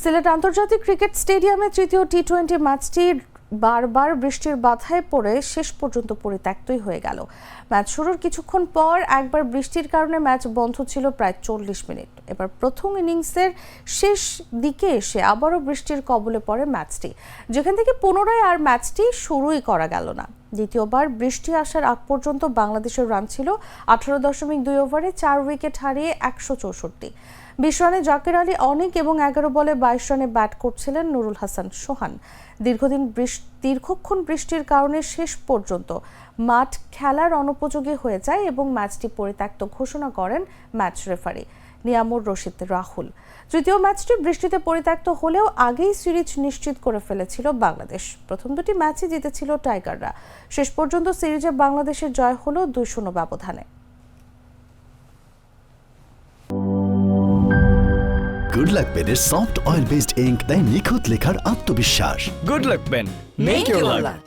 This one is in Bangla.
সিলেট আন্তর্জাতিক ক্রিকেট স্টেডিয়ামে তৃতীয় টি-20 ম্যাচটি বারবার বৃষ্টির বাধায় পড়ে শেষ পর্যন্ত পরিত্যক্তই হয়ে গেল। ম্যাচ শুরুর কিছুক্ষণ পর একবার বৃষ্টির কারণে ম্যাচ বন্ধ ছিল প্রায় 40 মিনিট। এবার প্রথম ইনিংসের শেষ দিকে এসে আবারও বৃষ্টির কবলে পড়ে ম্যাচটি, যেখান থেকে পুনরায় আর ম্যাচটি শুরুই করা গেল না। দ্বিতীয়বার বৃষ্টি আসার আগ পর্যন্ত বাংলাদেশের রান ছিল 18.2 ওভারে 4 উইকেট হারিয়ে 164। 20 রানে জাকির আলী অনিক এবং 11 বলে 22 রানে ব্যাট করছিলেন নুরুল হাসান সোহান। দীর্ঘক্ষণ বৃষ্টির কারণে শেষ পর্যন্ত মাঠ খেলার অনুপযোগী হয়ে যায় এবং ম্যাচটি পরিত্যক্ত ঘোষণা করেন ম্যাচ রেফারি নিয়ামুর রশিদ রাহুল। তৃতীয় ম্যাচটি বৃষ্টিতে পরিত্যক্ত হলেও আগেই সিরিজ নিশ্চিত করে ফেলেছিল বাংলাদেশ। প্রথম দুটি ম্যাচই জিতেছিল টাইগাররা। শেষ পর্যন্ত সিরিজে বাংলাদেশের জয় হলো 2-0 ব্যবধানে। গুড লাক পেনের সফট অয়েল বেসড ইঙ্ক দেয় নিখুঁত লেখার আত্মবিশ্বাস। Good luck pen, make your lakh.